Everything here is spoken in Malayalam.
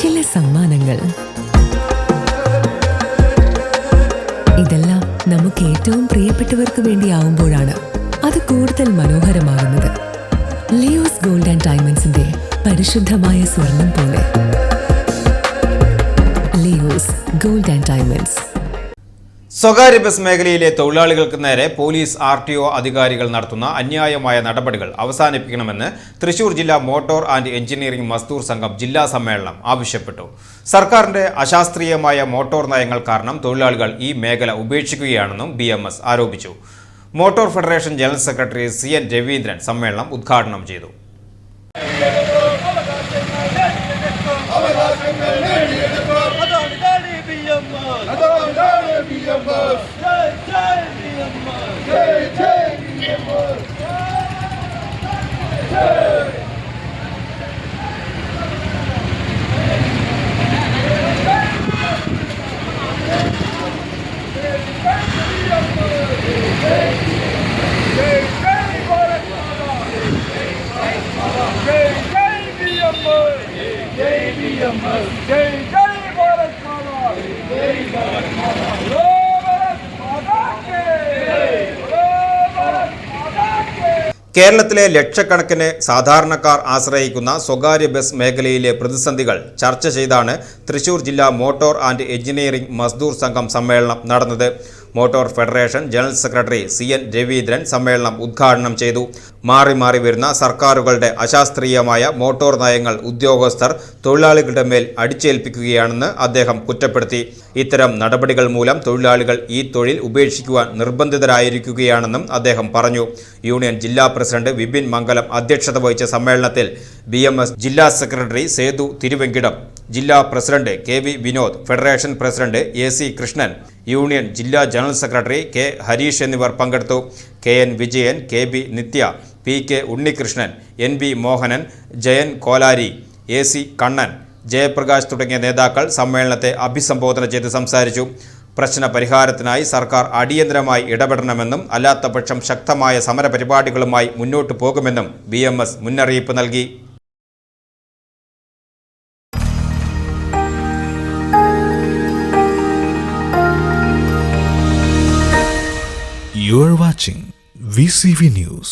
ചില സമ്മാനങ്ങൾ. ഇതെല്ലാം നമുക്ക് ഏറ്റവും പ്രിയപ്പെട്ടവർക്ക് വേണ്ടിയാവുമ്പോഴാണ് അത് കൂടുതൽ മനോഹരമാകുന്നത്. ലിയോസ് ഗോൾഡ് ആൻഡ് ഡയമണ്ട്സിന്റെ പരിശുദ്ധമായ സ്വർണം പോലെ. Leo's gold and diamonds. സ്വകാര്യ ബസ് മേഖലയിലെ തൊഴിലാളികൾക്ക് നേരെ പോലീസ് RTO അധികാരികൾ നടത്തുന്ന അന്യായമായ നടപടികൾ അവസാനിപ്പിക്കണമെന്ന് തൃശൂർ ജില്ലാ മോട്ടോർ ആൻഡ് എഞ്ചിനീയറിംഗ് മസ്ദൂർ സംഘം ജില്ലാ സമ്മേളനം ആവശ്യപ്പെട്ടു. സർക്കാരിന്റെ അശാസ്ത്രീയമായ മോട്ടോർ നയങ്ങൾ കാരണം തൊഴിലാളികൾ ഈ മേഖല ഉപേക്ഷിക്കുകയാണെന്നും BMS ആരോപിച്ചു. Motor federation general secretary CN Raveendran സമ്മേളനം ഉദ്ഘാടനം ചെയ്തു. കേരളത്തിലെ ലക്ഷക്കണക്കിന് സാധാരണക്കാർ ആശ്രയിക്കുന്ന സ്വകാര്യ ബസ് മേഖലയിലെ പ്രതിസന്ധികൾ ചർച്ച ചെയ്താണ് തൃശൂർ ജില്ലാ മോട്ടോർ ആൻഡ് എഞ്ചിനീയറിംഗ് മസ്ദൂർ സംഘം സമ്മേളനം നടന്നത്. Motor federation general secretary CN Raveendran സമ്മേളനം ഉദ്ഘാടനം ചെയ്തു. മാറി മാറി വരുന്ന സർക്കാരുകളുടെ അശാസ്ത്രീയമായ മോട്ടോർ നയങ്ങൾ ഉദ്യോഗസ്ഥർ തൊഴിലാളികളുടെ മേൽ അടിച്ചേൽപ്പിക്കുകയാണെന്ന് അദ്ദേഹം കുറ്റപ്പെടുത്തി. ഇത്തരം നടപടികൾ മൂലം തൊഴിലാളികൾ ഈ തൊഴിൽ ഉപേക്ഷിക്കുവാൻ നിർബന്ധിതരായിരിക്കുകയാണെന്നും അദ്ദേഹം പറഞ്ഞു. യൂണിയൻ ജില്ലാ പ്രസിഡന്റ് വിപിൻ മംഗലം അധ്യക്ഷത വഹിച്ച സമ്മേളനത്തിൽ BMS ജില്ലാ സെക്രട്ടറി സേതു തിരുവെങ്കിടം, ജില്ലാ president KV Vinod, federation president AC Krishnan, union ജില്ലാ ജനറൽ സെക്രട്ടറി K ഹരീഷ് എന്നിവർ പങ്കെടുത്തു. KN വിജയൻ, KB നിത്യ, PK Unnikrishnan, NB Mohanan, Jayan കോലാരി, AC Kannan, Jayaprakash തുടങ്ങിയ നേതാക്കൾ സമ്മേളനത്തെ അഭിസംബോധന ചെയ്ത് സംസാരിച്ചു. പ്രശ്ന പരിഹാരത്തിനായി സർക്കാർ അടിയന്തരമായി ഇടപെടണമെന്നും അല്ലാത്തപക്ഷം ശക്തമായ സമരപരിപാടികളുമായി മുന്നോട്ടു പോകുമെന്നും BMS മുന്നറിയിപ്പ് നൽകി. You are watching VCV News.